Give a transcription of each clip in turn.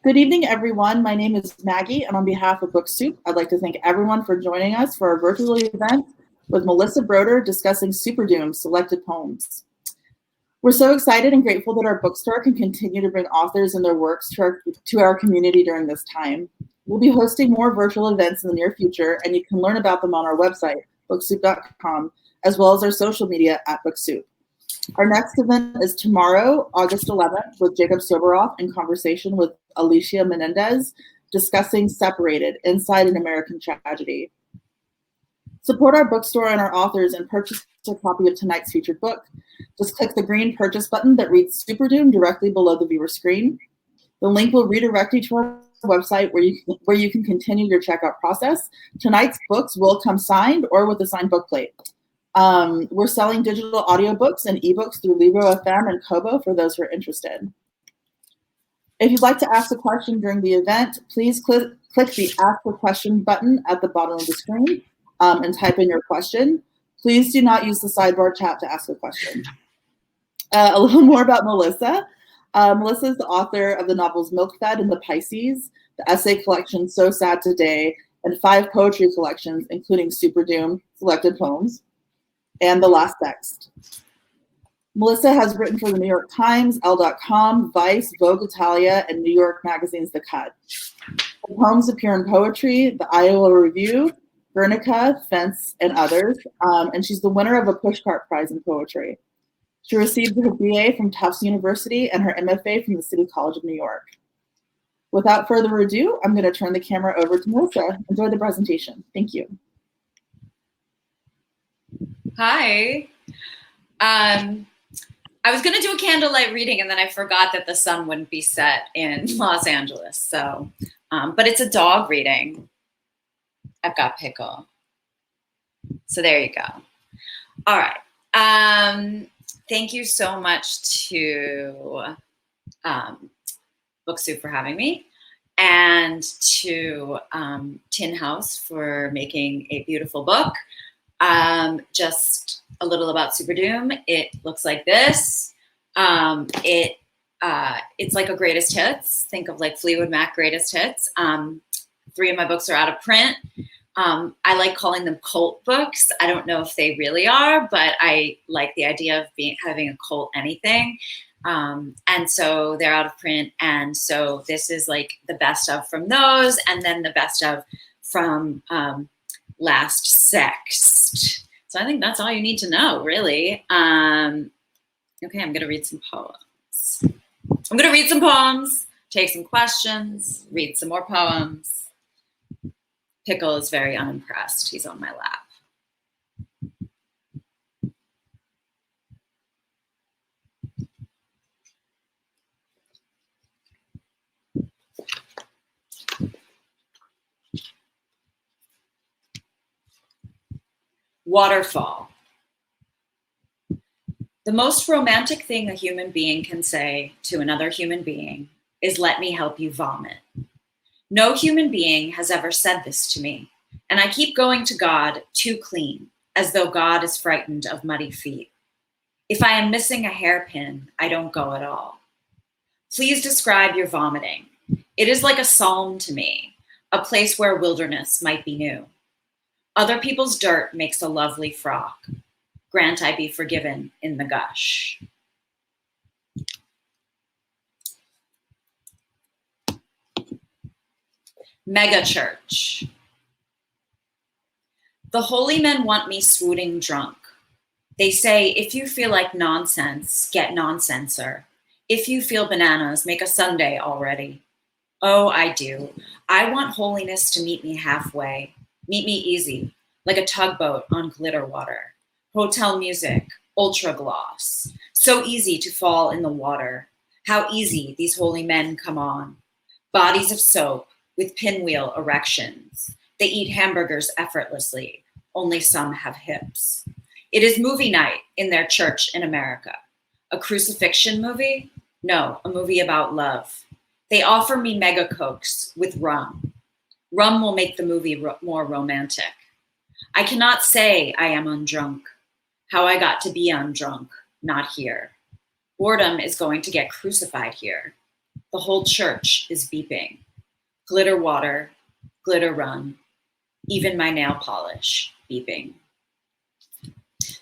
Good evening, everyone. My name is Maggie, and on behalf of Book Soup, I'd like to thank everyone for joining us for our virtual event with Melissa Broder discussing Superdoom selected poems. We're so excited and grateful that our bookstore can continue to bring authors and their works to our community during this time. We'll be hosting more virtual events in the near future, and you can learn about them on our website, booksoup.com, as well as our social media at BookSoup. Our next event is tomorrow, August 11th, with Jacob Soberoff in conversation with Alicia Menendez, discussing Separated, Inside an American Tragedy. Support our bookstore and our authors and purchase a copy of tonight's featured book. Just click the green purchase button that reads Superdoom directly below the viewer screen. The link will redirect you to our website where you can continue your checkout process. Tonight's books will come signed or with a signed book plate. We're selling digital audiobooks and ebooks through Libro FM and Kobo for those who are interested. If you'd like to ask a question during the event, please click the Ask a Question button at the bottom of the screen and type in your question. Please do not use the sidebar chat to ask a question. A little more about Melissa. Melissa is the author of the novels Milkfed and the Pisces, the essay collection So Sad Today, and 5 poetry collections, including Superdoom, selected poems, and The Last Sext. Melissa has written for the New York Times, Elle.com, Vice, Vogue Italia, and New York Magazine's The Cut. Her poems appear in Poetry, the Iowa Review, Guernica, Fence, and others, and she's the winner of a Pushcart Prize in Poetry. She received her BA from Tufts University and her MFA from the City College of New York. Without further ado, I'm going to turn the camera over to Melissa. Enjoy the presentation. Thank you. Hi. I was going to do a candlelight reading, and then I forgot that the sun wouldn't be set in Los Angeles. So, but it's a dog reading. I've got Pickle. So there you go. All right. Thank you so much to Book Soup for having me, and to Tin House for making a beautiful book. Just a little about Superdoom. It looks like this. It's like a greatest hits. Think of like Fleetwood Mac greatest hits. 3 of my books are out of print. I like calling them cult books. I don't know if they really are, but I like the idea of having a cult anything. And so they're out of print. And so this is like the best of from those, and then the best of from Last Sext. So I think that's all you need to know, really. Okay, I'm going to read some poems. I'm going to read some poems, take some questions, read some more poems. Pickle is very unimpressed. He's on my lap. Waterfall. The most romantic thing a human being can say to another human being is, "Let me help you vomit." No human being has ever said this to me, and I keep going to God too clean, as though God is frightened of muddy feet. If I am missing a hairpin, I don't go at all. Please describe your vomiting. It is like a psalm to me, a place where wilderness might be new. Other people's dirt makes a lovely frock. Grant I be forgiven in the gush. Megachurch. The holy men want me swooning drunk. They say, if you feel like nonsense, get nonsenser. If you feel bananas, make a sundae already. Oh, I do. I want holiness to meet me halfway. Meet me easy, like a tugboat on glitter water. Hotel music, ultra gloss. So easy to fall in the water. How easy these holy men come on. Bodies of soap with pinwheel erections. They eat hamburgers effortlessly. Only some have hips. It is movie night in their church in America. A crucifixion movie? No, a movie about love. They offer me mega cokes with rum. Rum will make the movie more romantic. I cannot say I am undrunk. How I got to be undrunk, not here. Boredom is going to get crucified here. The whole church is beeping. Glitter water, glitter run, even my nail polish beeping.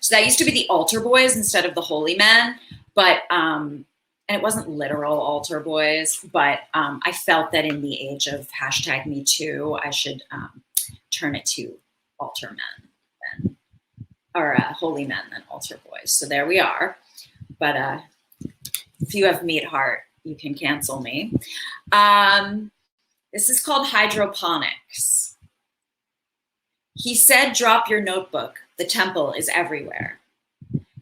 So that used to be the altar boys instead of the holy men, but and it wasn't literal altar boys, but I felt that in the age of #MeToo, I should turn it to altar men then, or holy men than altar boys. So there we are. But if you have meat heart, you can cancel me. This is called hydroponics. He said, drop your notebook. The temple is everywhere.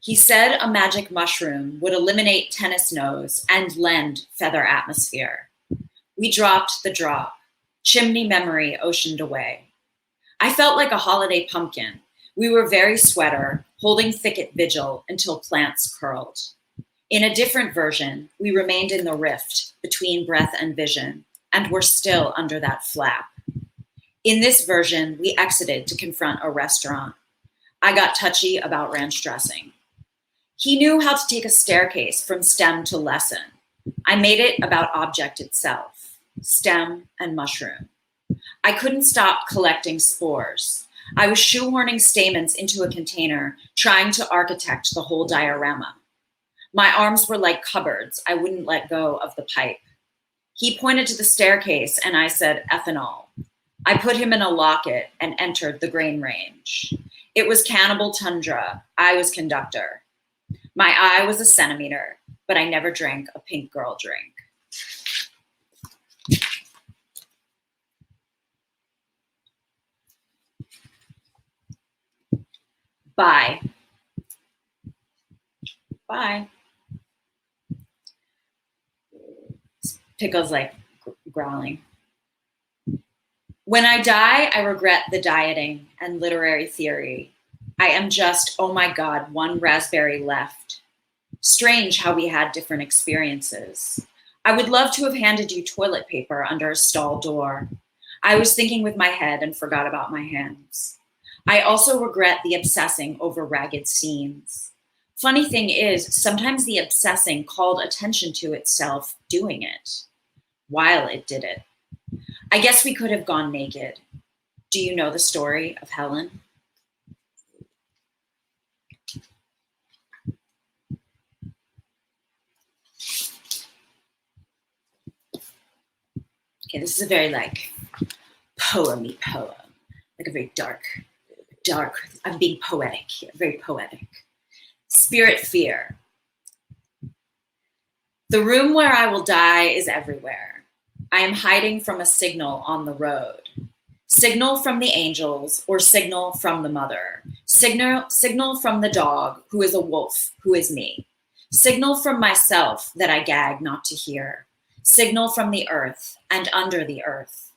He said a magic mushroom would eliminate tennis nose and lend feather atmosphere. We dropped the drop. Chimney memory oceaned away. I felt like a holiday pumpkin. We were very sweater, holding thicket vigil until plants curled. In a different version, we remained in the rift between breath and vision, and were still under that flap. In this version, we exited to confront a restaurant. I got touchy about ranch dressing. He knew how to take a staircase from stem to lesson. I made it about object itself, stem and mushroom. I couldn't stop collecting spores. I was shoehorning stamens into a container, trying to architect the whole diorama. My arms were like cupboards. I wouldn't let go of the pipe. He pointed to the staircase and I said, ethanol. I put him in a locket and entered the grain range. It was cannibal tundra. I was conductor. My eye was a centimeter, but I never drank a pink girl drink. Bye. Bye. Pickle's like growling. When I die, I regret the dieting and literary theory. I am just, oh my God, one raspberry left. Strange how we had different experiences. I would love to have handed you toilet paper under a stall door. I was thinking with my head and forgot about my hands. I also regret the obsessing over ragged scenes. Funny thing is, sometimes the obsessing called attention to itself doing it, while it did it. I guess we could have gone naked. Do you know the story of Helen? Okay, this is a very like poem-y poem, like a very dark, I'm being poetic here, very poetic. Spirit fear. The room where I will die is everywhere. I am hiding from a signal on the road. Signal from the angels or signal from the mother. Signal from the dog who is a wolf, who is me. Signal from myself that I gag not to hear. Signal from the earth and under the earth.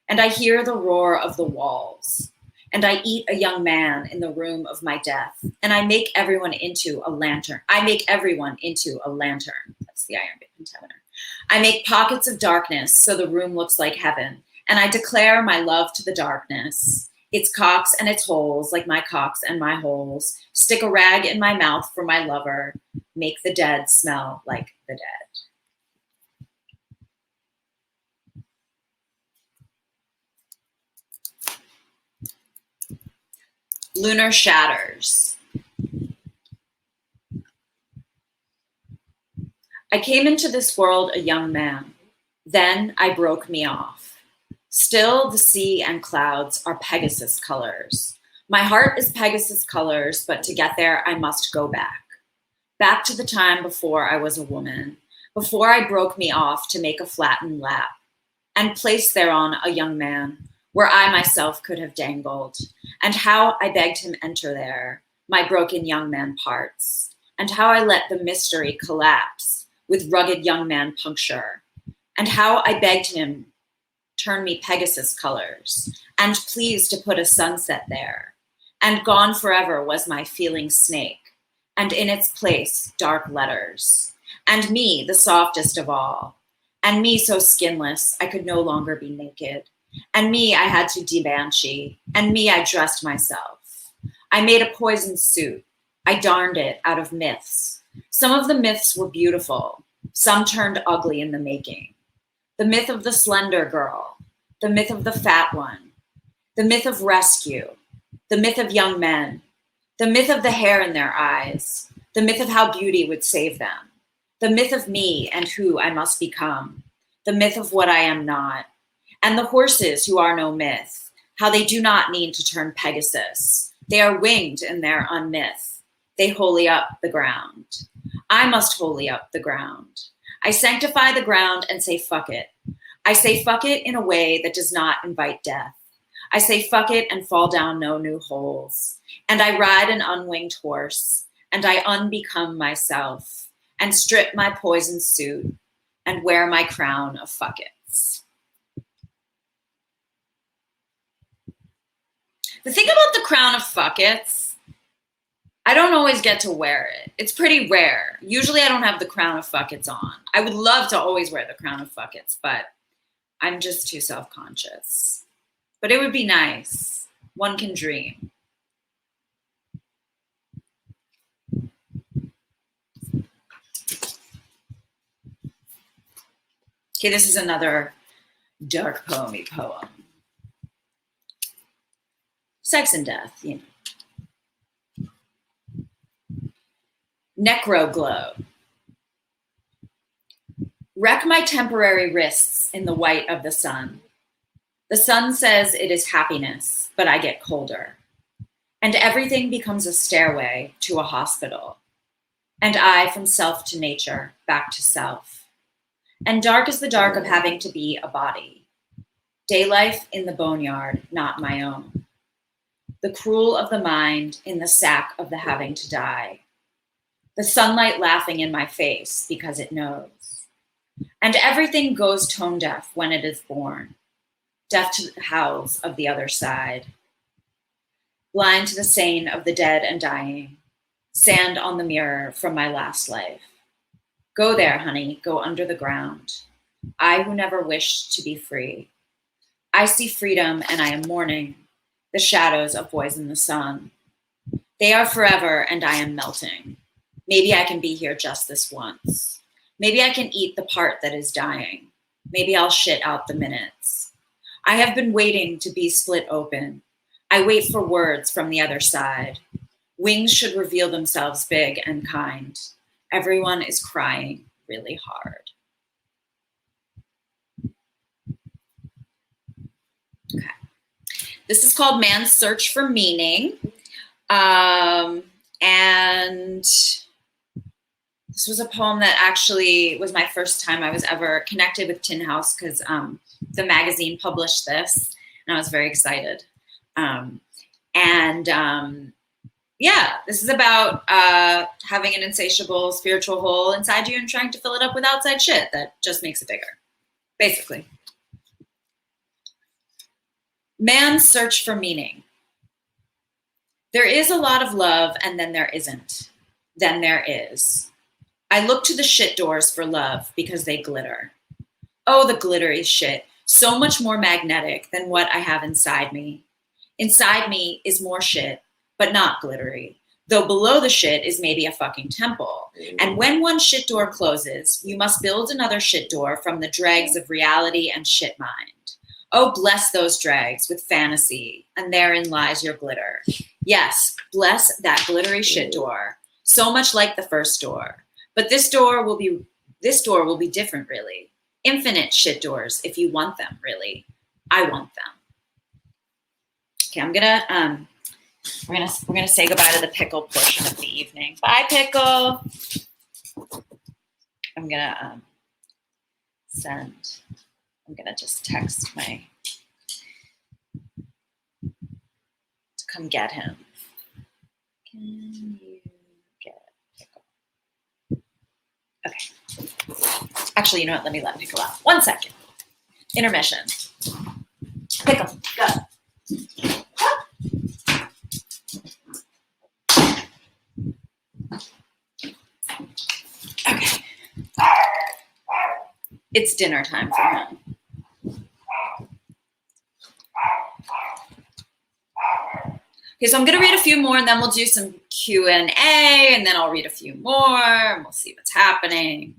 And I hear the roar of the walls. And I eat a young man in the room of my death. And I make everyone into a lantern. I make everyone into a lantern. That's the iambic pentameter. I make pockets of darkness so the room looks like heaven. And I declare my love to the darkness. Its cocks and its holes, like my cocks and my holes. Stick a rag in my mouth for my lover. Make the dead smell like the dead. Lunar shatters. I came into this world a young man. Then I broke me off. Still, the sea and clouds are Pegasus colors. My heart is Pegasus colors, but to get there, I must go back. Back to the time before I was a woman, before I broke me off to make a flattened lap, and place thereon a young man, where I myself could have dangled, and how I begged him enter there, my broken young man parts, and how I let the mystery collapse with rugged young man puncture, and how I begged him turn me Pegasus colors, and please to put a sunset there, and gone forever was my feeling snake, and in its place dark letters, and me the softest of all, and me so skinless I could no longer be naked, and me I had to de-banshee, and me I dressed myself. I made a poison suit. I darned it out of myths. Some of the myths were beautiful. Some turned ugly in the making. the myth of the slender girl, the myth of the fat one, the myth of rescue, the myth of young men, the myth of the hair in their eyes, the myth of how beauty would save them, the myth of me and who I must become, the myth of what I am not, and the horses who are no myth, how they do not need to turn Pegasus. They are winged in their unmyth. They holy up the ground. I must holy up the ground. I sanctify the ground and say fuck it. I say fuck it in a way that does not invite death. I say fuck it and fall down no new holes. And I ride an unwinged horse, and I unbecome myself, and strip my poison suit, and wear my crown of fuckets. The thing about the crown of fuckets, I don't always get to wear it. It's pretty rare. Usually I don't have the crown of fuckets on. I would love to always wear the crown of fuckets, but I'm just too self-conscious. But it would be nice. One can dream. Okay, this is another dark poem-y poem. Sex and death, you know. Necroglow. Wreck my temporary wrists in the white of the sun. The sun says it is happiness, but I get colder. And everything becomes a stairway to a hospital. And I from self to nature, back to self. And dark is the dark of having to be a body. Day life in the boneyard, not my own. The cruel of the mind in the sack of the having to die. The sunlight laughing in my face because it knows. And everything goes tone deaf when it is born. Deaf to the howls of the other side. Blind to the sane of the dead and dying. Sand on the mirror from my last life. Go there, honey, go under the ground. I who never wished to be free. I see freedom and I am mourning the shadows of boys in the sun. They are forever and I am melting. Maybe I can be here just this once. Maybe I can eat the part that is dying. Maybe I'll shit out the minutes. I have been waiting to be split open. I wait for words from the other side. Wings should reveal themselves big and kind. Everyone is crying really hard. Okay. This is called Man's Search for Meaning. And this was a poem that actually was my first time I was ever connected with Tin House because the magazine published this and I was very excited. Yeah, this is about having an insatiable spiritual hole inside you and trying to fill it up with outside shit that just makes it bigger, basically. Man's search for meaning. There is a lot of love and then there isn't. Then there is. I look to the shit doors for love because they glitter. Oh, the glittery shit. So much more magnetic than what I have inside me. Inside me is more shit, but not glittery. Though below the shit is maybe a fucking temple. And when one shit door closes, you must build another shit door from the dregs of reality and shit mind. Oh, bless those dregs with fantasy, and therein lies your glitter. Yes, bless that glittery shit door. So much like the first door. But this door will be different, really. Infinite shit doors, if you want them, really. I want them. Okay, we're gonna say goodbye to the pickle portion of the evening. Bye, pickle. I'm gonna just text to come get him. Can you get pickle? Okay. Actually, you know what? Let pickle out. 1 second. Intermission. Pickle, go. Okay. It's dinner time for him. Okay, so I'm going to read a few more and then we'll do some Q&A and then I'll read a few more and we'll see what's happening.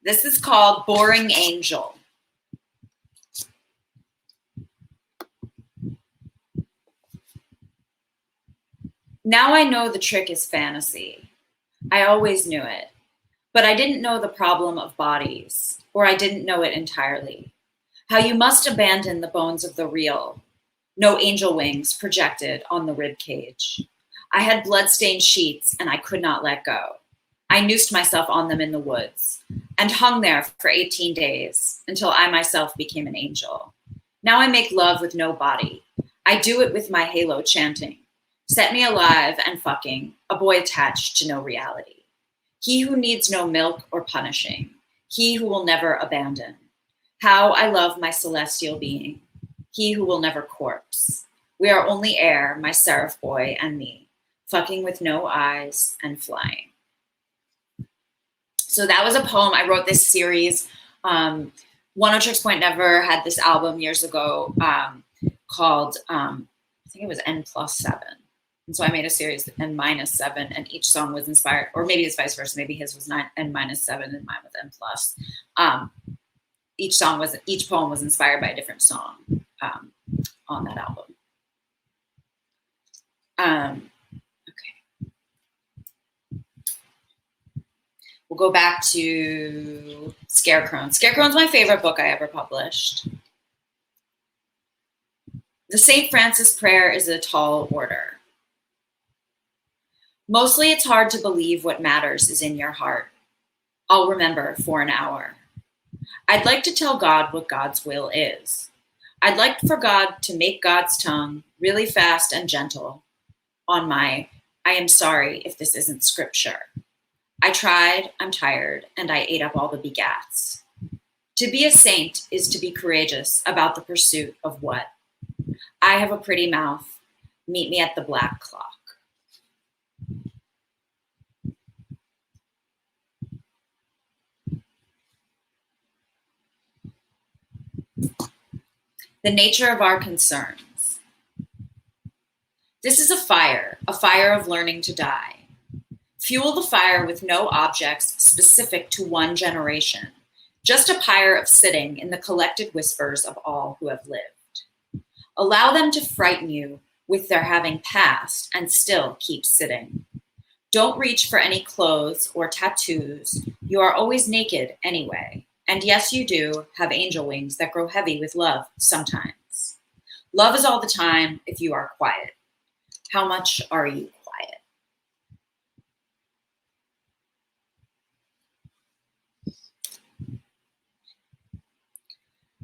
This is called Boring Angel. Now I know the trick is fantasy. I always knew it, but I didn't know the problem of bodies, or I didn't know it entirely. How you must abandon the bones of the real. No angel wings projected on the rib cage. I had blood-stained sheets and I could not let go. I noosed myself on them in the woods and hung there for 18 days until I myself became an angel. Now I make love with no body. I do it with my halo chanting. Set me alive and fucking, a boy attached to no reality. He who needs no milk or punishing. He who will never abandon. How I love my celestial being. He who will never corpse. We are only air, my seraph boy and me, fucking with no eyes and flying. So that was a poem. I wrote this series. One O Tricks Point Never had this album years ago called, I think it was N+7. And so I made a series N-7, and each song was inspired, or maybe it's vice versa. Maybe his was N-7 and mine was N+. Each poem was inspired by a different song on that album. Okay. We'll go back to Scarecrone. Scarecrone's my favorite book I ever published. The St. Francis prayer is a tall order. Mostly it's hard to believe what matters is in your heart. I'll remember for an hour. I'd like to tell God what God's will is. I'd like for God to make God's tongue really fast and gentle on my, I am sorry if this isn't scripture. I tried, I'm tired, and I ate up all the begats. To be a saint is to be courageous about the pursuit of what? I have a pretty mouth. Meet me at the black clock. The nature of our concerns. This is a fire of learning to die. Fuel the fire with no objects specific to one generation, just a pyre of sitting in the collected whispers of all who have lived. Allow them to frighten you with their having passed and still keep sitting. Don't reach for any clothes or tattoos. You are always naked anyway. And yes, you do have angel wings that grow heavy with love sometimes. Love is all the time if you are quiet. How much are you quiet?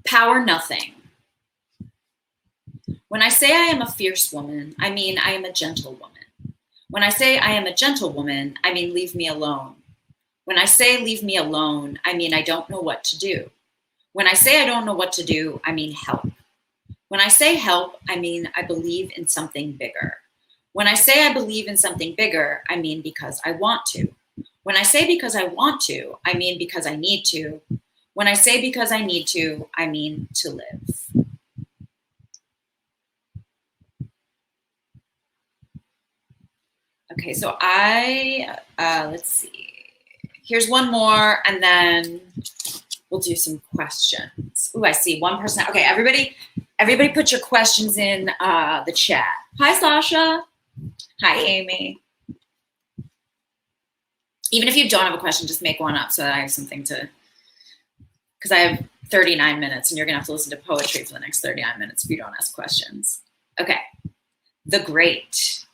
Power nothing. When I say I am a fierce woman, I mean I am a gentle woman. When I say I am a gentle woman, I mean leave me alone. When I say leave me alone, I mean I don't know what to do. When I say I don't know what to do, I mean help. When I say help, I mean I believe in something bigger. When I say I believe in something bigger, I mean because I want to. When I say because I want to, I mean because I need to. When I say because I need to, I mean to live. Okay, so let's see. Here's one more, and then we'll do some questions. Ooh, I see 1%. Okay, everybody put your questions in the chat. Hi, Sasha. Hi, Amy. Even if you don't have a question, just make one up so that I have something to, because I have 39 minutes, and you're going to have to listen to poetry for the next 39 minutes if you don't ask questions. Okay, the great.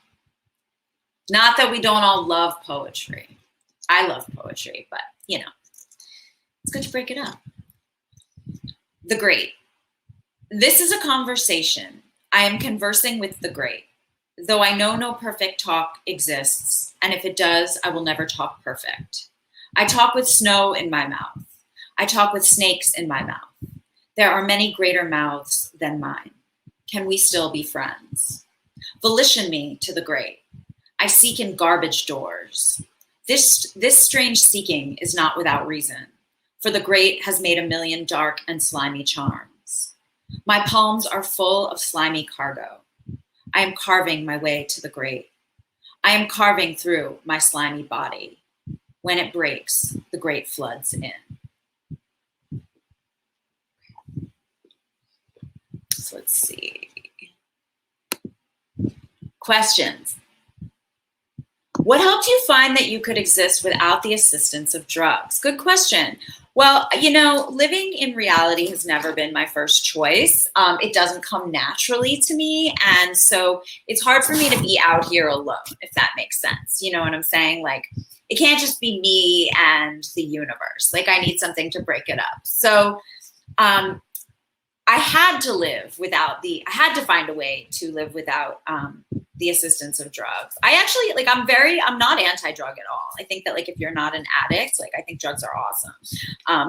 Not that we don't all love poetry. I love poetry, but, you know, it's good to break it up. The great. This is a conversation. I am conversing with the great. Though I know no perfect talk exists, and if it does, I will never talk perfect. I talk with snow in my mouth. I talk with snakes in my mouth. There are many greater mouths than mine. Can we still be friends? Volition me to the great. I seek in garbage doors. This strange seeking is not without reason, for the great has made a million dark and slimy charms. My palms are full of slimy cargo. I am carving my way to the great. I am carving through my slimy body. When it breaks, the great floods in. So let's see. Questions. What helped you find that you could exist without the assistance of drugs? Good question. Well, you know, living in reality has never been my first choice. It doesn't come naturally to me. And so it's hard for me to be out here alone, if that makes sense. You know what I'm saying? Like, it can't just be me and the universe. Like, I need something to break it up. So I had to find a way to live without the assistance of drugs. I'm not anti-drug at all. I think that, like, if you're not an addict, like, I think drugs are awesome.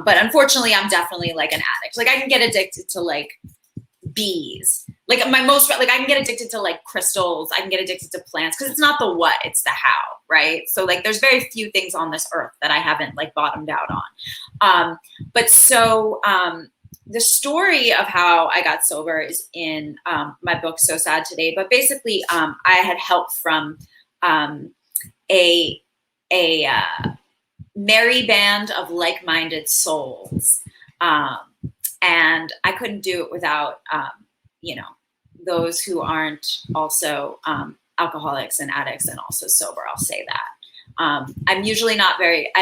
But unfortunately, I'm definitely like an addict. Like, I can get addicted to like bees. Like I can get addicted to like crystals. I can get addicted to plants, because it's not the what, it's the how, right? So like, there's very few things on this earth that I haven't like bottomed out on. The story of how I got sober is in my book, So Sad Today. But basically, I had help from a merry band of like-minded souls. And I couldn't do it without, those who aren't also alcoholics and addicts and also sober. I'll say that. I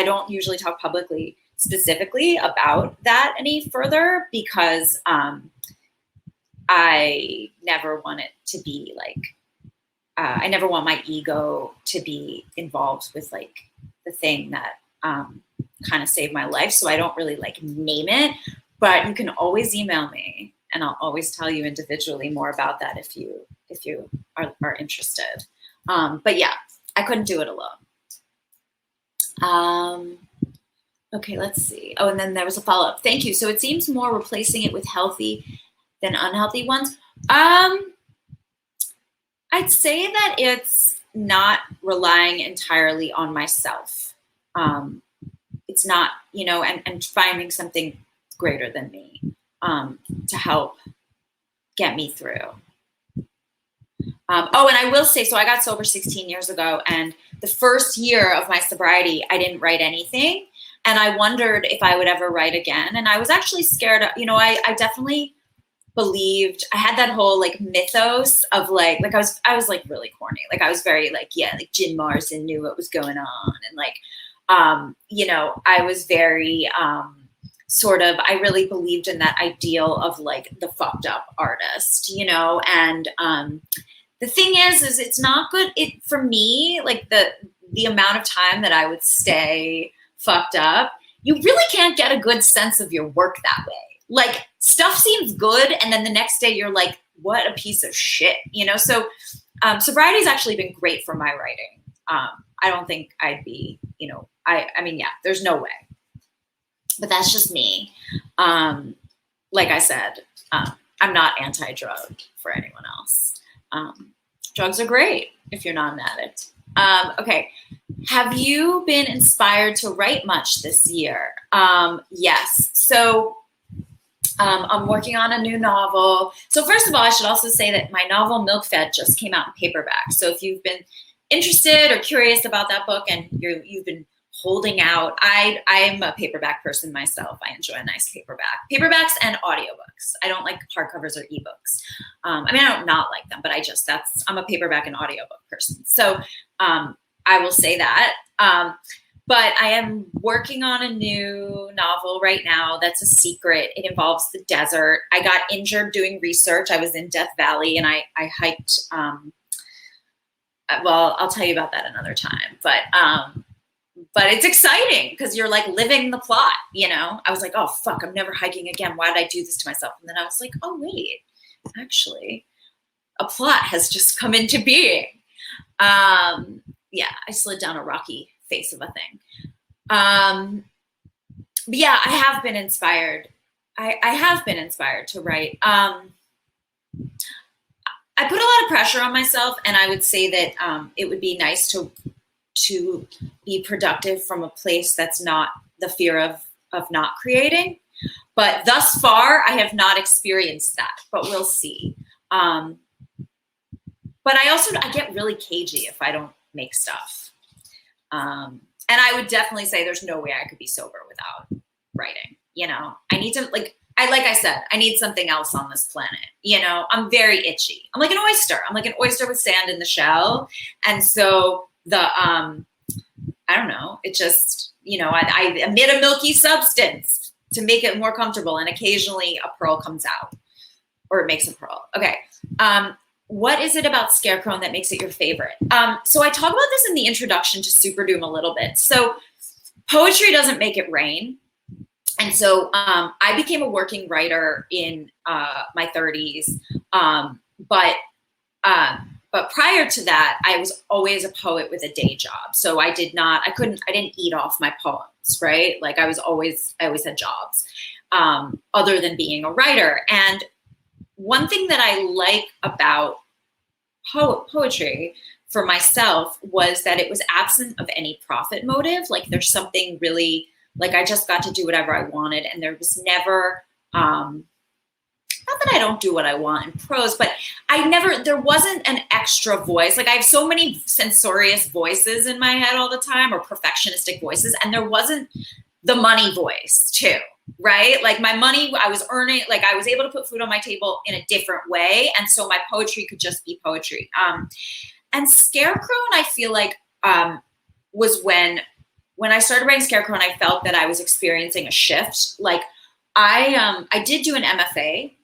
don't usually talk publicly specifically about that any further, because I never want it to be like, I never want my ego to be involved with like the thing that kind of saved my life. So I don't really like name it, but you can always email me and I'll always tell you individually more about that if you are interested. But yeah, I couldn't do it alone. Okay, let's see. Oh, and then there was a follow-up. Thank you. So it seems more replacing it with healthy than unhealthy ones. I'd say that it's not relying entirely on myself. It's not, and finding something greater than me to help get me through. And I will say, so I got sober 16 years ago, and the first year of my sobriety, I didn't write anything. And I wondered if I would ever write again. And I was actually scared of, I definitely believed, I had that whole like mythos of like I was like really corny. Like I was very like, yeah, like Jim Morrison knew what was going on. And like, I was very I really believed in that ideal of like the fucked up artist, and the thing is it's not good. For me, like the amount of time that I would stay fucked up, you really can't get a good sense of your work that way. Like stuff seems good, and then the next day you're like, what a piece of shit, So sobriety's actually been great for my writing. I don't think I'd be, I mean, yeah, there's no way. But that's just me. Like I said, I'm not anti-drug for anyone else. Drugs are great if you're not an addict. Okay. Have you been inspired to write much this year? Yes. So I'm working on a new novel. So first of all, I should also say that my novel Milk Fed just came out in paperback. So if you've been interested or curious about that book and you've been holding out, I'm a paperback person myself. I enjoy a nice paperback. Paperbacks and audiobooks. I don't like hardcovers or ebooks. I don't not like them, but I'm a paperback and audiobook person. So I will say that. But I am working on a new novel right now that's a secret. It involves the desert. I got injured doing research. I was in Death Valley and I hiked. Well, I'll tell you about that another time. But it's exciting because you're like living the plot, I was like, oh, fuck, I'm never hiking again. Why did I do this to myself? And then I was like, oh, wait, actually, a plot has just come into being. Yeah, I slid down a rocky face of a thing. But yeah, I have been inspired. I have been inspired to write. I put a lot of pressure on myself, and I would say that it would be nice to be productive from a place that's not the fear of not creating. But thus far, I have not experienced that, but we'll see. But I get really cagey if I don't make stuff. And I would definitely say there's no way I could be sober without writing. I need to like I said, I need something else on this planet. You know, I'm very itchy. I'm like an oyster. I'm like an oyster with sand in the shell. And so I don't know, it just, you know, I emit a milky substance to make it more comfortable. And occasionally a pearl comes out, or it makes a pearl. Okay. What is it about Scarecrone that makes it your favorite? So I talk about this in the introduction to Superdoom a little bit. So poetry doesn't make it rain. And so I became a working writer in my 30s. But prior to that, I was always a poet with a day job. So I didn't eat off my poems, right? Like I always had jobs other than being a writer. And one thing that I like about poetry for myself was that it was absent of any profit motive. Like there's something really, like I just got to do whatever I wanted. And there was never, not that I don't do what I want in prose, but there wasn't an extra voice. Like I have so many censorious voices in my head all the time, or perfectionistic voices. And there wasn't the money voice too, right? Like my money, I was earning, like I was able to put food on my table in a different way. And so my poetry could just be poetry. And Scarecrone, I feel like, was when I started writing Scarecrone, I felt that I was experiencing a shift. Like I did do an MFA.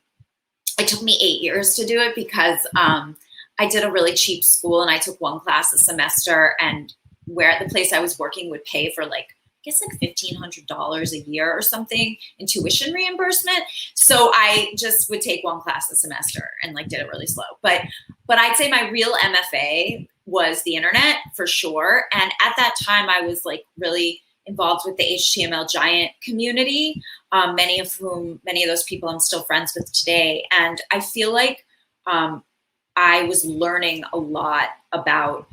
It took me 8 years to do it because I did a really cheap school and I took one class a semester, and where the place I was working would pay for like $1,500 a year or something in tuition reimbursement. So I just would take one class a semester and like did it really slow. But I'd say my real MFA was the internet for sure. And at that time I was like really involved with the HTML giant community, many of those people I'm still friends with today. And I feel like I was learning a lot about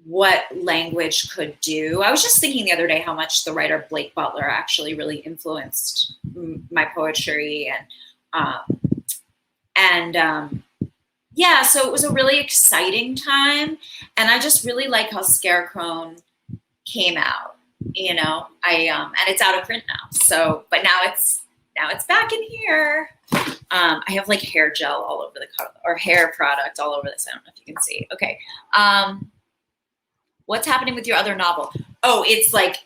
what language could do. I was just thinking the other day how much the writer Blake Butler actually really influenced my poetry. Yeah, so it was a really exciting time. And I just really like how Scarecrone came out, you know, and it's out of print now. So, but now it's back in here. I have like hair gel all over the cover, or hair product all over this. I don't know if you can see. Okay. What's happening with your other novel? Oh, it's like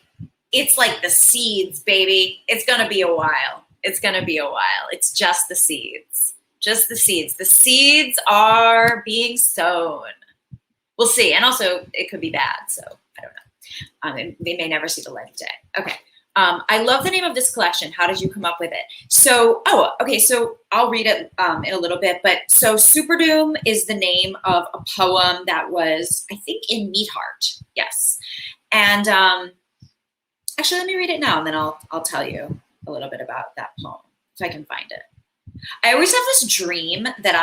the seeds, baby. It's going to be a while. It's just the seeds. Just the seeds. The seeds are being sown. We'll see. And also it could be bad. So I don't know. They may never see the light of day. Okay. I love the name of this collection. How did you come up with it? So, okay. So I'll read it in a little bit. But so Superdoom is the name of a poem that was, I think, in Meatheart. Yes. And actually, let me read it now, and then I'll tell you a little bit about that poem if I can find it. I always have this dream that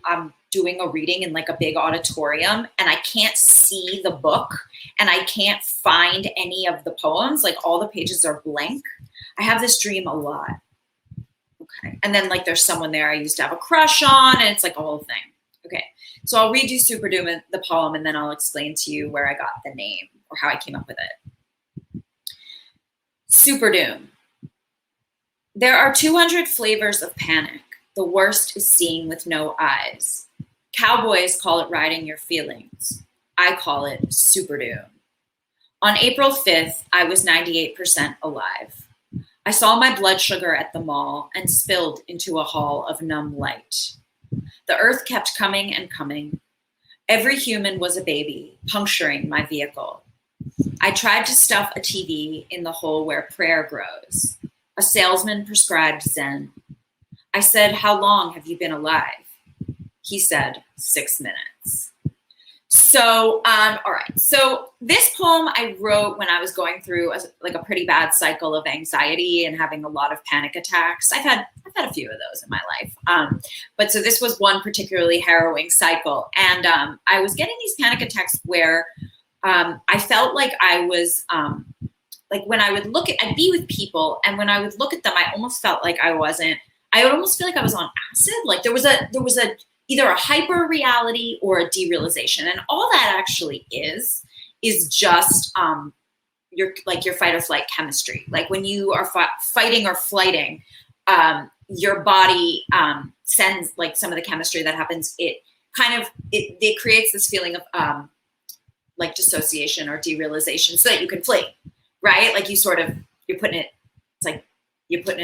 I'm doing a reading in like a big auditorium, and I can't see the book and I can't find any of the poems. Like all the pages are blank. I have this dream a lot. Okay. And then like there's someone there I used to have a crush on, and it's like a whole thing. Okay. So I'll read you Superdoom, the poem, and then I'll explain to you where I got the name or how I came up with it. Superdoom. There are 200 flavors of panic. The worst is seeing with no eyes. Cowboys call it riding your feelings. I call it Superdoom. On April 5th, I was 98% alive. I saw my blood sugar at the mall and spilled into a hall of numb light. The earth kept coming and coming. Every human was a baby, puncturing my vehicle. I tried to stuff a TV in the hole where prayer grows. A salesman prescribed Zen. I said, "How long have you been alive?" He said, 6 minutes. So, all right. So this poem I wrote when I was going through a pretty bad cycle of anxiety and having a lot of panic attacks. I've had a few of those in my life. But so this was one particularly harrowing cycle. And I was getting these panic attacks where I felt like I was, like when I would I'd be with people, and when I would look at them, I almost felt like I would almost feel like I was on acid. Like there was either a hyper reality or a derealization. And all that actually is just your fight or flight chemistry. Like when you are fighting or flighting, your body sends like some of the chemistry that happens. It creates this feeling of like dissociation or derealization so that you can flee, right? Like you're putting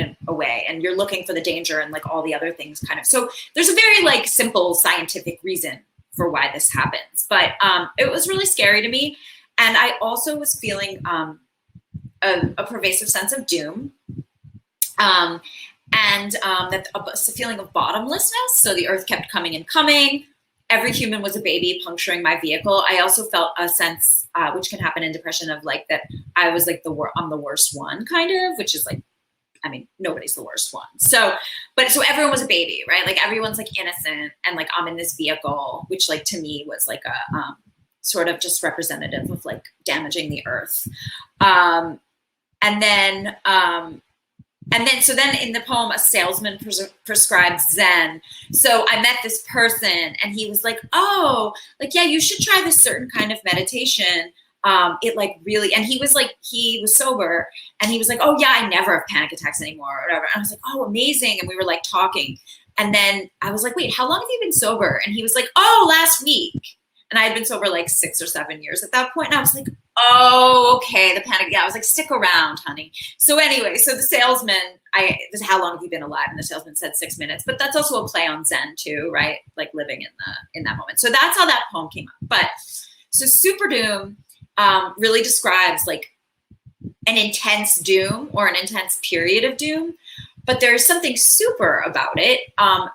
it away and you're looking for the danger and like all the other things kind of. So there's a very like simple scientific reason for why this happens. But it was really scary to me. And I also was feeling a pervasive sense of doom. And that a feeling of bottomlessness. So the earth kept coming and coming. Every human was a baby puncturing my vehicle. I also felt a sense, which can happen in depression, of like that I was like I'm the worst one, kind of, which is like, I mean, nobody's the worst one. So everyone was a baby, right? Like everyone's like innocent, and like I'm in this vehicle, which like to me was like a sort of just representative of like damaging the earth. So then in the poem, a salesman prescribed Zen. So I met this person and he was like, oh, like, yeah, you should try this certain kind of meditation. It like really, and he was sober and he was like, oh yeah, I never have panic attacks anymore or whatever. And I was like, oh, amazing. And we were like talking. And then I was like, wait, how long have you been sober? And he was like, oh, last week. And I had been sober like 6 or 7 years at that point. And I was like, oh, okay, the panic. Yeah, I was like, stick around, honey. So anyway, so the salesman, how long have you been alive? And the salesman said 6 minutes, but that's also a play on Zen too, right? Like living in that moment. So that's how that poem came up. But so Superdoom really describes like an intense doom or an intense period of doom. But there's something super about it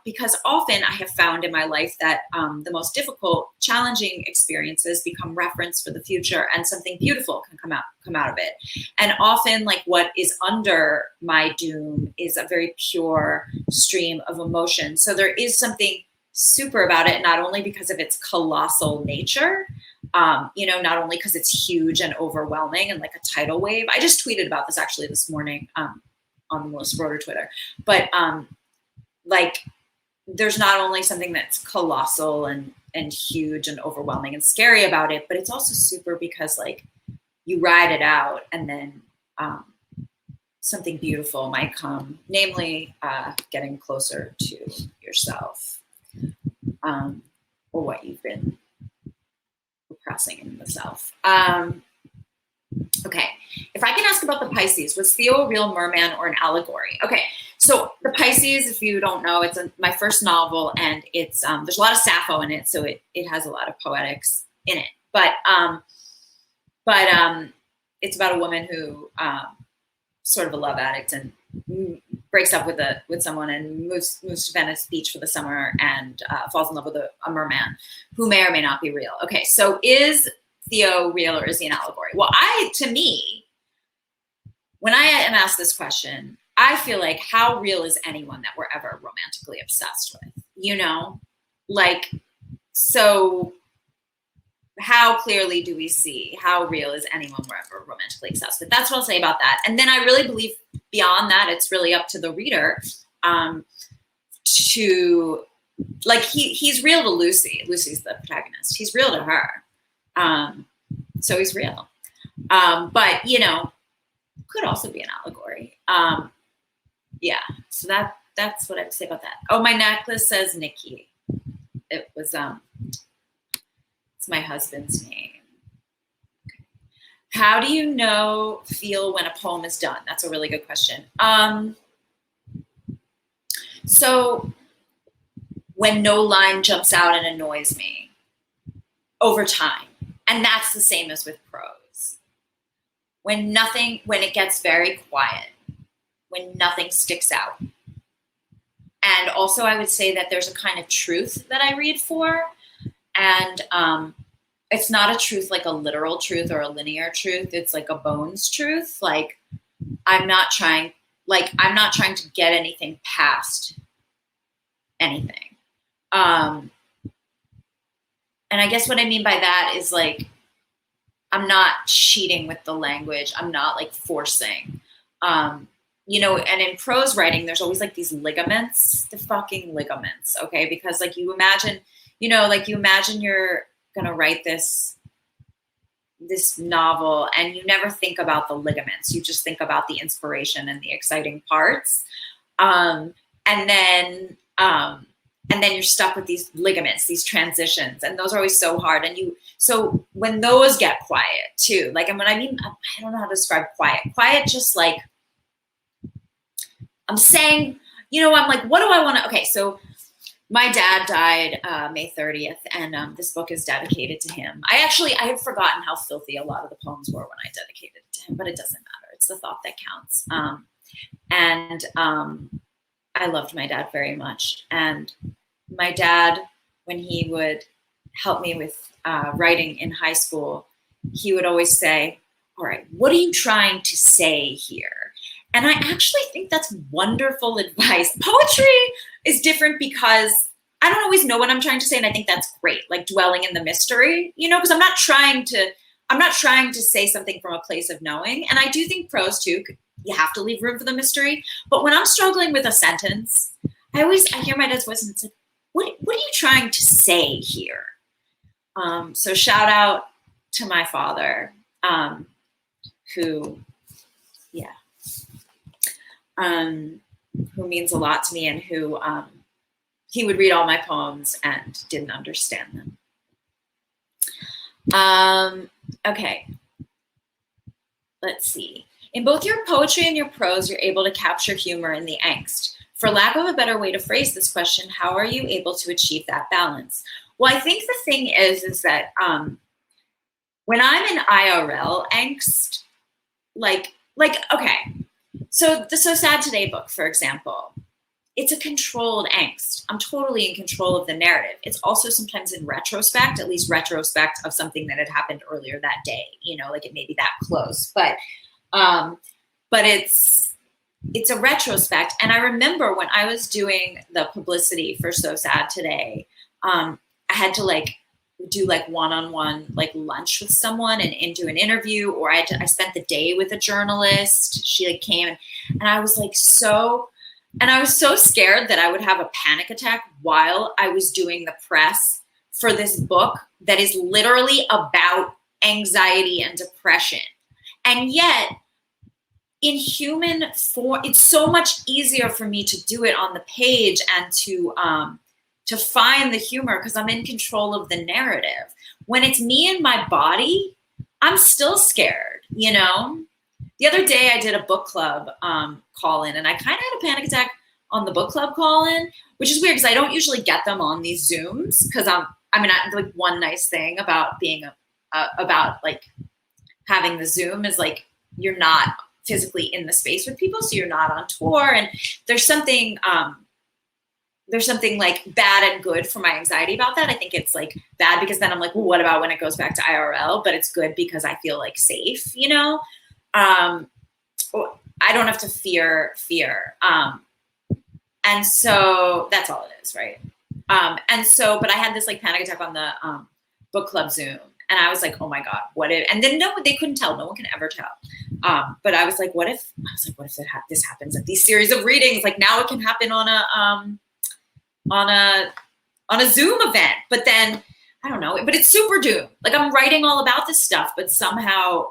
because often I have found in my life that the most difficult, challenging experiences become reference for the future, and something beautiful can come out of it. And often, like what is under my doom is a very pure stream of emotion. So there is something super about it, not only because of its colossal nature, not only because it's huge and overwhelming and like a tidal wave. I just tweeted about this actually this morning. On the Melissa Broder Twitter, but like there's not only something that's colossal and huge and overwhelming and scary about it, but it's also super because like you ride it out and then something beautiful might come, namely getting closer to yourself or what you've been repressing in the self. Okay, if I can ask about the Pisces, was Theo a real merman or an allegory? Okay, so the Pisces, if you don't know, it's my first novel, and it's there's a lot of Sappho in it, so it has a lot of poetics in it. But it's about a woman who sort of a love addict and breaks up with someone and moves to Venice Beach for the summer and falls in love with a merman who may or may not be real. Okay, so is Theo real or is he an allegory? Well, to me, when I am asked this question, I feel like how real is anyone that we're ever romantically obsessed with? Like, so how clearly do we see how real is anyone we're ever romantically obsessed with? That's what I'll say about that. And then I really believe beyond that, it's really up to the reader to, like, he's real to Lucy. Lucy's the protagonist. He's real to her. So he's real. But, could also be an allegory. Yeah, so that's what I have to say about that. Oh, my necklace says Nikki. It was, it's my husband's name. Okay. How do you feel when a poem is done? That's a really good question. So when no line jumps out and annoys me over time. And that's the same as with prose. When it gets very quiet, when nothing sticks out. And also I would say that there's a kind of truth that I read for. And it's not a truth like a literal truth or a linear truth. It's like a bones truth. Like I'm not trying to get anything past anything. And I guess what I mean by that is like, I'm not cheating with the language. I'm not like forcing, and in prose writing, there's always like these ligaments, the fucking ligaments. Okay. Because like you imagine you're going to write this novel and you never think about the ligaments. You just think about the inspiration and the exciting parts. And then you're stuck with these ligaments, these transitions, and those are always so hard. And so when those get quiet too, like, and when I mean, I don't know how to describe quiet, just like I'm saying, I'm like, what do I want to, okay. So my dad died May 30th, and this book is dedicated to him. I had forgotten how filthy a lot of the poems were when I dedicated it to him, but it doesn't matter. It's the thought that counts. I loved my dad very much. And my dad, when he would help me with writing in high school, he would always say, all right, what are you trying to say here? And I actually think that's wonderful advice. Poetry is different because I don't always know what I'm trying to say. And I think that's great, like dwelling in the mystery, because I'm not trying to say something from a place of knowing. And I do think prose too, you have to leave room for the mystery. But when I'm struggling with a sentence, I hear my dad's voice and it's like, what are you trying to say here? So shout out to my father, who means a lot to me, and who he would read all my poems and didn't understand them. Okay, let's see. In both your poetry and your prose, you're able to capture humor in the angst. For lack of a better way to phrase this question, how are you able to achieve that balance? Well, I think the thing is that when I'm in IRL angst, like okay, so the So Sad Today book, for example, it's a controlled angst. I'm totally in control of the narrative. It's also sometimes in retrospect, at least retrospect of something that had happened earlier that day, like it may be that close, but it's a retrospect. And I remember when I was doing the publicity for So Sad Today, I had to do one-on-one lunch with someone and do an interview, or I spent the day with a journalist. She came and I was so scared that I would have a panic attack while I was doing the press for this book that is literally about anxiety and depression. And yet in human form, it's so much easier for me to do it on the page and to find the humor because I'm in control of the narrative. When it's me and my body, I'm still scared, The other day I did a book club call-in, and I kind of had a panic attack on the book club call-in, which is weird because I don't usually get them on these Zooms because one nice thing about being about having the Zoom is you're not physically in the space with people, so you're not on tour, and there's something bad and good for my anxiety about that. I think it's bad because then I'm well, what about when it goes back to IRL? But it's good because I feel like safe, I don't have to fear. And so that's all it is, right? But I had this panic attack on the book club Zoom, and I was oh my God, what if? And then they couldn't tell. No one can ever tell. But I was what if? This happens at these series of readings? Now it can happen on a Zoom event. But then I don't know. But it's Superdoom. I'm writing all about this stuff, but somehow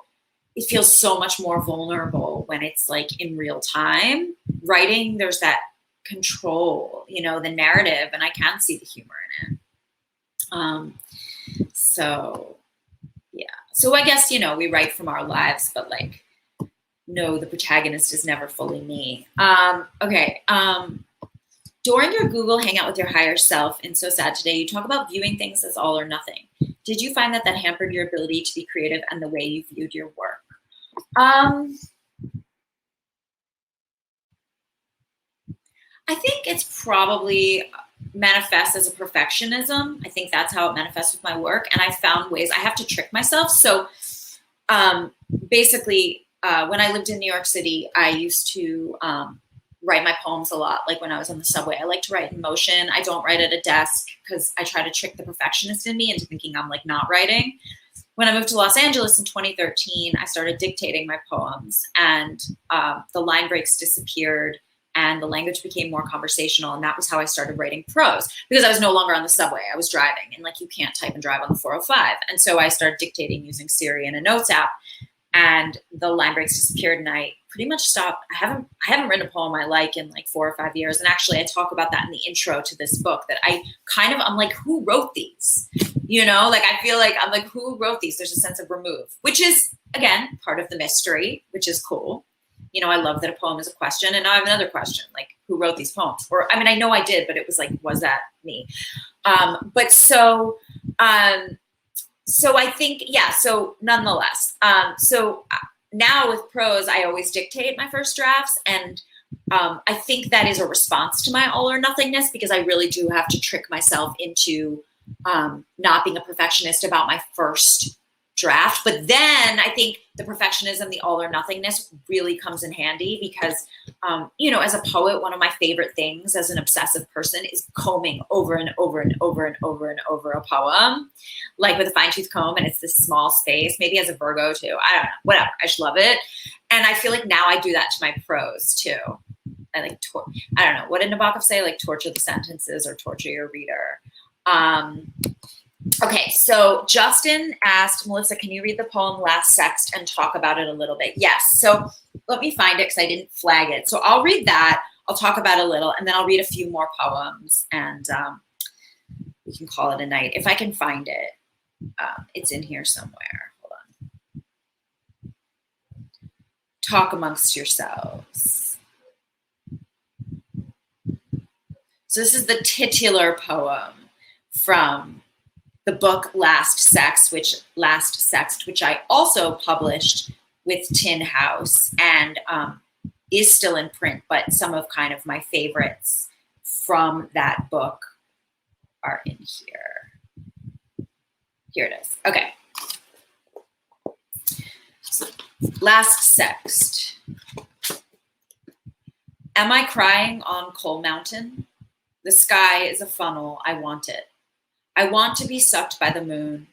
it feels so much more vulnerable when it's in real time. Writing, there's that control, the narrative, and I can see the humor in it. So yeah. So I guess, we write from our lives, but no, the protagonist is never fully me. Okay. During your Google Hangout with your higher self in So Sad Today, you talk about viewing things as all or nothing. Did you find that hampered your ability to be creative and the way you viewed your work? I think it's probably manifests as a perfectionism. I think that's how it manifests with my work. And I found ways I have to trick myself. So basically, when I lived in New York City, I used to write my poems a lot. When I was on the subway, I like to write in motion. I don't write at a desk because I try to trick the perfectionist in me into thinking I'm not writing. When I moved to Los Angeles in 2013, I started dictating my poems, and the line breaks disappeared and the language became more conversational. And that was how I started writing prose, because I was no longer on the subway. I was driving, and you can't type and drive on the 405. And so I started dictating using Siri and a notes app. and the line breaks disappeared, and I pretty much stopped. I haven't written a poem I like in like 4 or 5 years. And actually I talk about that in the intro to this book, that I'm like, who wrote these? You know, like I feel like I'm like, who wrote these? There's a sense of remove, which is again part of the mystery, which is cool. You know, I love that a poem is a question, and now I have another question, like who wrote these poems? Or I mean, I know I did, but it was like, was that me? So I think, yeah, so nonetheless, now with prose, I always dictate my first drafts. And I think that is a response to my all or nothingness, because I really do have to trick myself into not being a perfectionist about my first draft. But then I think the perfectionism, the all or nothingness really comes in handy because, you know, as a poet, one of my favorite things as an obsessive person is combing over and over and over and over and over a poem, like with a fine tooth comb, and it's this small space, maybe as a Virgo too. I don't know, whatever. I just love it. And I feel like now I do that to my prose too. I like, I don't know, what did Nabokov say? Like torture the sentences or torture your reader. Okay, so Justin asked, Melissa, can you read the poem Last Sext and talk about it a little bit? Yes, so let me find it because I didn't flag it. So I'll read that, I'll talk about it a little, and then I'll read a few more poems, and we can call it a night. If I can find it, it's in here somewhere. Hold on. Talk amongst yourselves. So this is the titular poem from the book Last Sext, which I also published with Tin House, and is still in print, but some of kind of my favorites from that book are in here. Here it is. Okay. Last Sext. Am I crying on Coal Mountain? The sky is a funnel. I want it. I want to be sucked by the moon,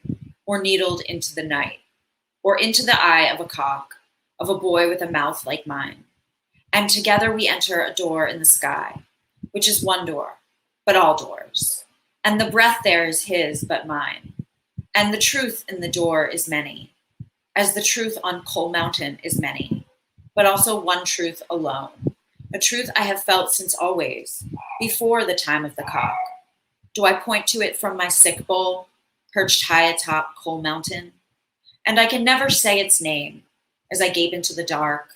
or needled into the night, or into the eye of a cock, of a boy with a mouth like mine. And together we enter a door in the sky, which is one door, but all doors. And the breath there is his, but mine. And the truth in the door is many, as the truth on Coal Mountain is many, but also one truth alone, a truth I have felt since always, before the time of the cock. Do I point to it from my sick bowl, perched high atop Coal Mountain? And I can never say its name as I gape into the dark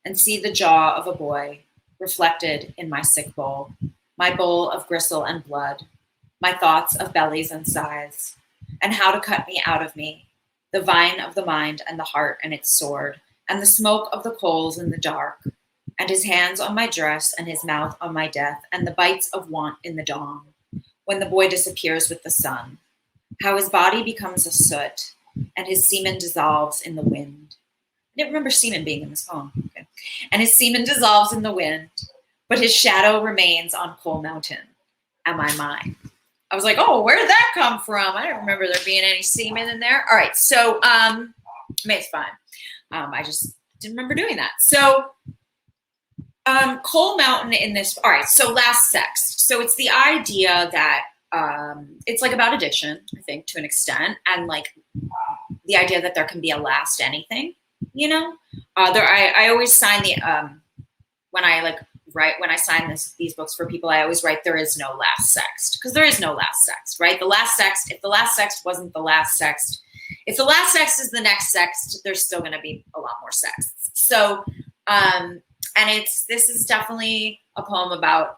and see the jaw of a boy reflected in my sick bowl, my bowl of gristle and blood, my thoughts of bellies and sighs, and how to cut me out of me, the vine of the mind and the heart and its sword, and the smoke of the coals in the dark, and his hands on my dress and his mouth on my death, and the bites of want in the dawn, when the boy disappears with the sun, how his body becomes a soot, and his semen dissolves in the wind. I didn't remember semen being in this poem. Okay. And his semen dissolves in the wind, but his shadow remains on Coal Mountain. Am I mine? I was like, oh, where did that come from? I don't remember there being any semen in there. All right, so it's fine. I just didn't remember doing that. So Coal Mountain in this, all right, so Last Sext. So it's the idea that it's like about addiction, I think, to an extent, and like the idea that there can be a last anything, you know? I always sign the, when I sign these books for people, I always write, there is no last sext, because there is no last sext, right? The last sext, if the last sext wasn't the last sext, if the last sext is the next sext, there's still going to be a lot more sexts. So, and this is definitely a poem about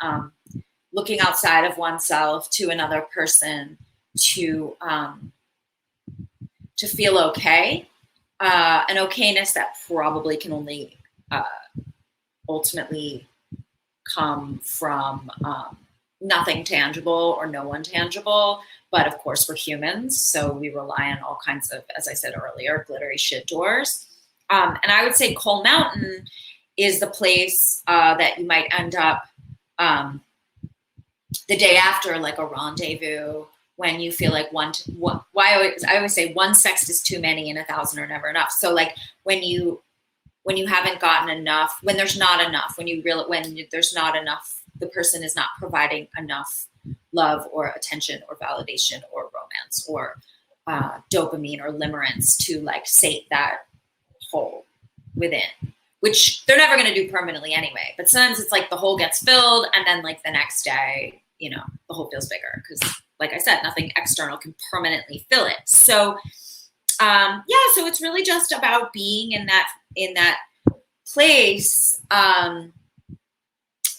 looking outside of oneself to another person to feel okay, an okayness that probably can only ultimately come from nothing tangible or no one tangible. But of course, we're humans, so we rely on all kinds of, as I said earlier, glittery shit doors. And I would say Coal Mountain is the place that you might end up the day after, like a rendezvous, when you feel like I always say one sext is too many and 1,000 are never enough. So like when you haven't gotten enough, when there's not enough, when there's not enough, the person is not providing enough love or attention or validation or romance or dopamine or limerence to like sate that hole within, which they're never going to do permanently anyway. But sometimes it's like the hole gets filled, and then like the next day, you know, the hole feels bigger because, like I said, nothing external can permanently fill it. So, yeah, so it's really just about being in that place,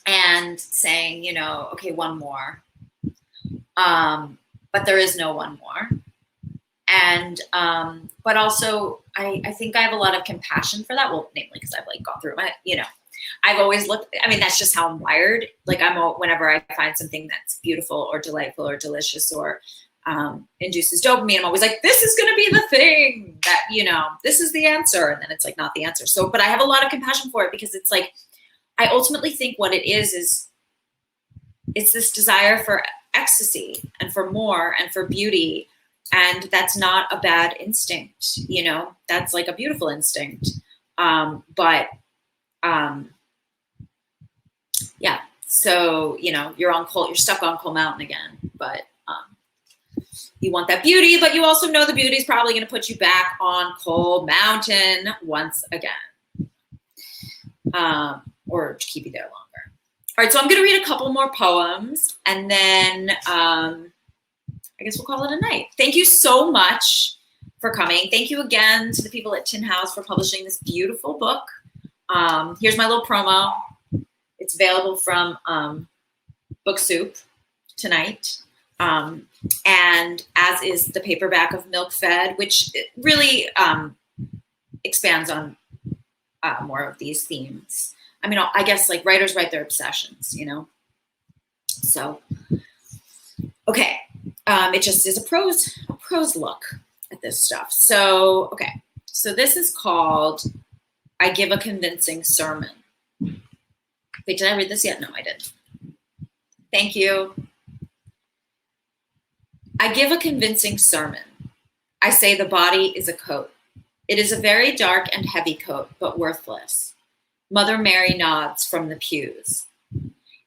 and saying, you know, okay, one more. But there is no one more. And, but also I think I have a lot of compassion for that. Well, namely because I've like gone through my, you know, I've always looked, I mean, that's just how I'm wired. Like whenever I find something that's beautiful or delightful or delicious or, induces dopamine, I'm always like, this is going to be the thing that, you know, this is the answer. And then it's like, not the answer. So, but I have a lot of compassion for it because it's like, I ultimately think what it is it's this desire for ecstasy and for more and for beauty. And that's not a bad instinct, you know, that's like a beautiful instinct. Yeah. So, you know, you're stuck on Coal Mountain again, but, you want that beauty, but you also know the beauty is probably going to put you back on Coal Mountain once again, or to keep you there longer. All right, so I'm going to read a couple more poems, and then I guess we'll call it a night. Thank you so much for coming. Thank you again to the people at Tin House for publishing this beautiful book. Here's my little promo. It's available from Book Soup tonight. And as is the paperback of Milk Fed, which really expands on more of these themes. I mean, I guess like writers write their obsessions, you know? So, okay. It just is a prose look at this stuff. So, okay. So this is called I Give a Convincing Sermon. Wait, did I read this yet? No, I didn't. Thank you. I give a convincing sermon. I say the body is a coat. It is a very dark and heavy coat, but worthless. Mother Mary nods from the pews.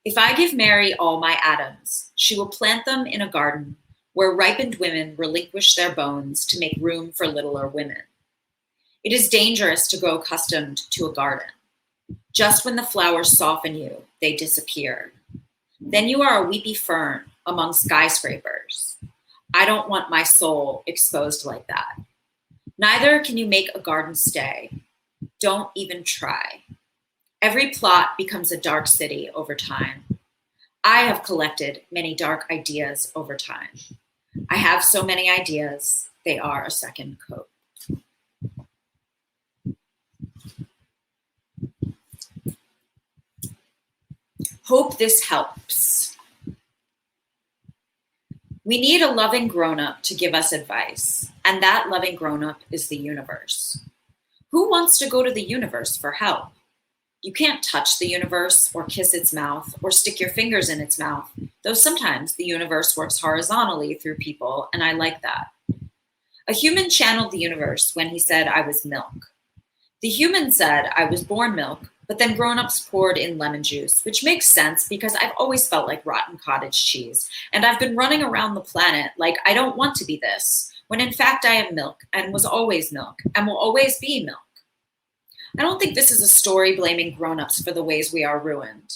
If I give Mary all my atoms, she will plant them in a garden where ripened women relinquish their bones to make room for littler women. It is dangerous to grow accustomed to a garden. Just when the flowers soften you, they disappear. Then you are a weepy fern among skyscrapers. I don't want my soul exposed like that. Neither can you make a garden stay. Don't even try. Every plot becomes a dark city over time. I have collected many dark ideas over time. I have so many ideas, they are a second coat. Hope this helps. We need a loving grown-up to give us advice, and that loving grown-up is the universe. Who wants to go to the universe for help? You can't touch the universe or kiss its mouth or stick your fingers in its mouth, though sometimes the universe works horizontally through people, and I like that. A human channeled the universe when he said I was milk. The human said I was born milk, but then grown-ups poured in lemon juice, which makes sense because I've always felt like rotten cottage cheese, and I've been running around the planet like I don't want to be this, when in fact I am milk and was always milk and will always be milk. I don't think this is a story blaming grown-ups for the ways we are ruined.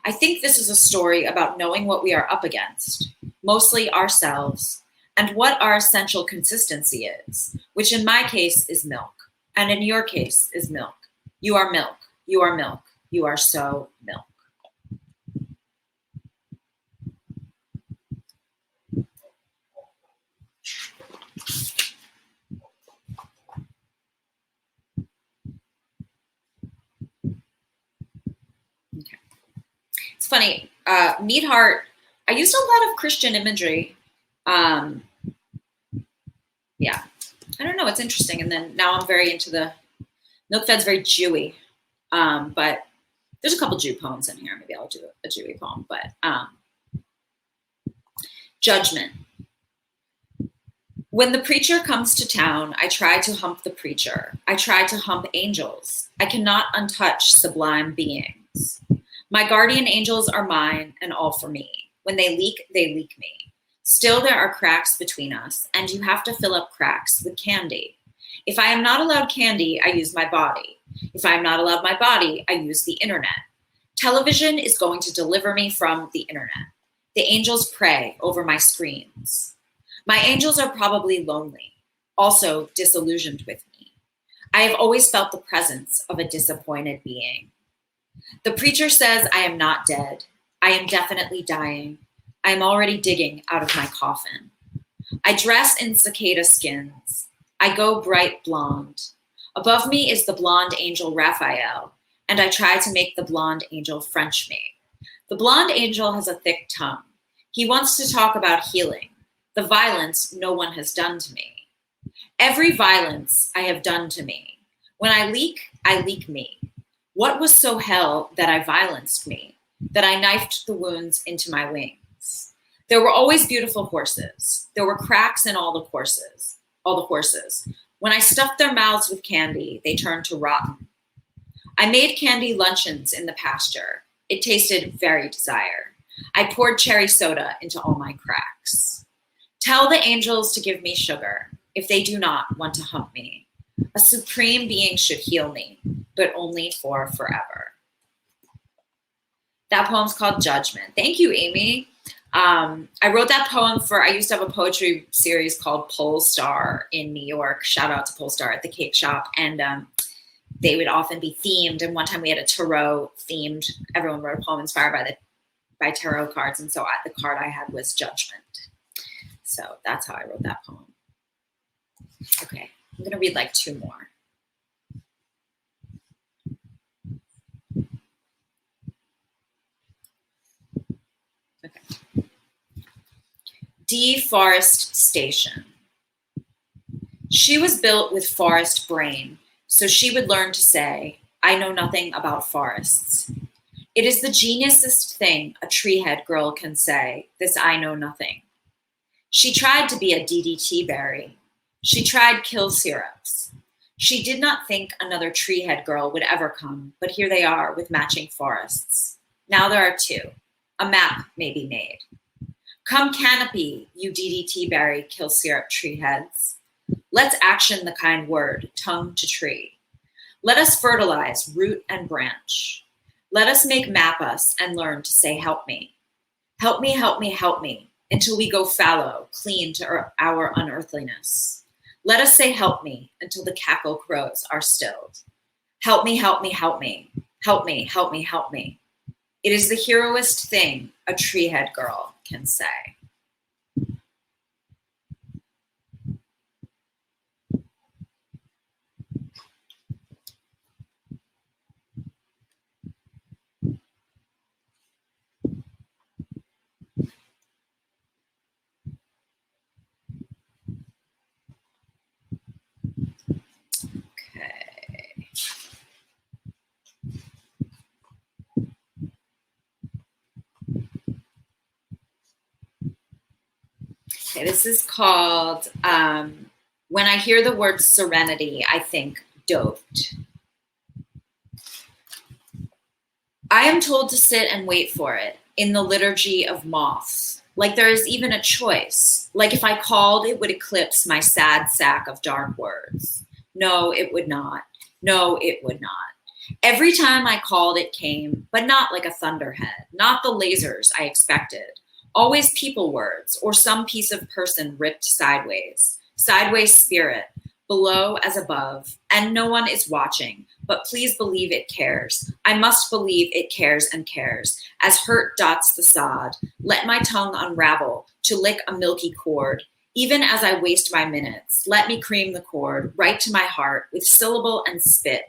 I think this is a story about knowing what we are up against, mostly ourselves, and what our essential consistency is, which in my case is milk, and in your case is milk. You are milk. You are milk. You are so milk. Okay. It's funny. Meat Heart, I used a lot of Christian imagery. Yeah. I don't know. It's interesting. And then now I'm very into the Milk Fed's very Jewy. But there's a couple Jew poems in here. Maybe I'll do a Jewy poem, but Judgment. When the preacher comes to town, I try to hump the preacher. I try to hump angels. I cannot untouch sublime beings. My guardian angels are mine and all for me. When they leak me. Still there are cracks between us, and you have to fill up cracks with candy. If I am not allowed candy, I use my body. If I am not allowed my body, I use the internet. Television is going to deliver me from the internet. The angels pray over my screens. My angels are probably lonely, also disillusioned with me. I have always felt the presence of a disappointed being. The preacher says I am not dead. I am definitely dying. I am already digging out of my coffin. I dress in cicada skins. I go bright blonde. Above me is the blonde angel Raphael, and I try to make the blonde angel French me. The blonde angel has a thick tongue. He wants to talk about healing, the violence no one has done to me. Every violence I have done to me. When I leak me. What was so hell that I violenced me, that I knifed the wounds into my wings? There were always beautiful horses. There were cracks in all the horses. When I stuffed their mouths with candy, they turned to rotten. I made candy luncheons in the pasture. It tasted very desire. I poured cherry soda into all my cracks. Tell the angels to give me sugar if they do not want to hump me. A supreme being should heal me, but only for forever. That poem's called Judgment. Thank you, Amy. I wrote that poem I used to have a poetry series called Polestar in New York. Shout out to Polestar at the cake shop. And they would often be themed. And one time we had a tarot themed, everyone wrote a poem inspired by tarot cards. And so the card I had was Judgment. So that's how I wrote that poem. Okay, I'm gonna read like two more. Okay. Forest Station. She was built with forest brain, so she would learn to say, I know nothing about forests. It is the geniusest thing a treehead girl can say, this I know nothing. She tried to be a DDT berry. She tried kill syrups. She did not think another treehead girl would ever come, but here they are with matching forests. Now there are two. A map may be made. Come canopy, you DDT berry, kill syrup tree heads. Let's action the kind word, tongue to tree. Let us fertilize root and branch. Let us make map us and learn to say help me. Help me, help me, help me, until we go fallow, clean to our unearthliness. Let us say help me until the cackle crows are stilled. Help me, help me, help me. Help me, help me, help me. It is the heroist thing a treehead girl can say. Okay, this is called When I Hear the Word Serenity, I Think Doped. I am told to sit and wait for it in the liturgy of moths, like there is even a choice, like if I called, it would eclipse my sad sack of dark words. No, it would not. No, it would not. Every time I called, it came, but not like a thunderhead, not the lasers I expected. Always people words or some piece of person ripped sideways, sideways spirit, below as above, and no one is watching, but please believe it cares. I must believe it cares and cares. As hurt dots the sod, let my tongue unravel to lick a milky cord. Even as I waste my minutes, let me cream the cord right to my heart with syllable and spit,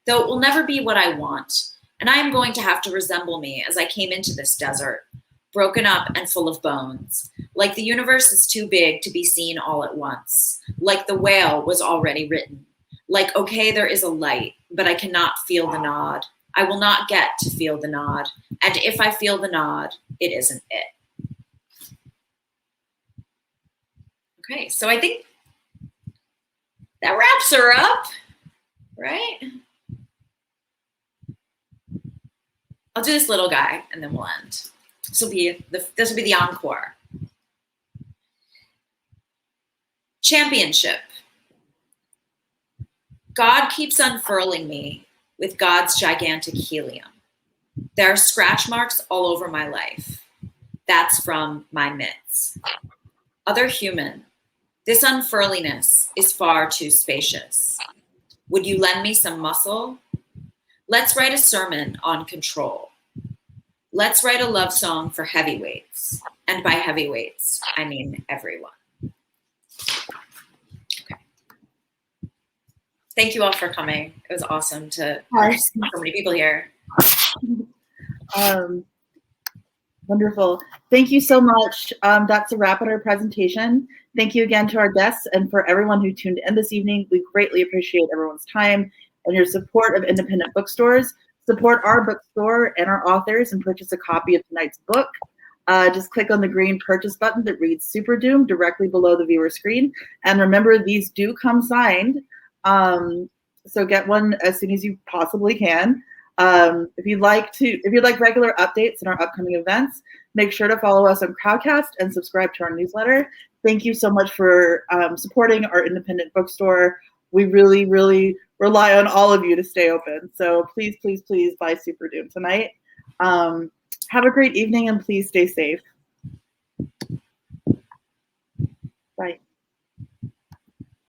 though it will never be what I want, and I am going to have to resemble me as I came into this desert. Broken up and full of bones, like the universe is too big to be seen all at once, like the whale was already written, like, okay, there is a light, but I cannot feel the nod. I will not get to feel the nod, and if I feel the nod, it isn't it. Okay, so I think that wraps her up, right? I'll do this little guy, and then we'll end. This will be the encore. Championship. God keeps unfurling me with God's gigantic helium. There are scratch marks all over my life. That's from my mitts. Other human, this unfurliness is far too spacious. Would you lend me some muscle? Let's write a sermon on control. Let's write a love song for heavyweights. And by heavyweights, I mean everyone. Okay. Thank you all for coming. It was awesome to see so many people here. Wonderful. Thank you so much. That's a wrap on our presentation. Thank you again to our guests and for everyone who tuned in this evening. We greatly appreciate everyone's time and your support of independent bookstores. Support our bookstore and our authors and purchase a copy of tonight's book. Just click on the green purchase button that reads Superdoom directly below the viewer screen. And remember, these do come signed. So get one as soon as you possibly can. If you'd like regular updates on our upcoming events, make sure to follow us on Crowdcast and subscribe to our newsletter. Thank you so much for supporting our independent bookstore. We really, really rely on all of you to stay open. So please, please, please buy Superdoom tonight. Have a great evening and please stay safe. Bye.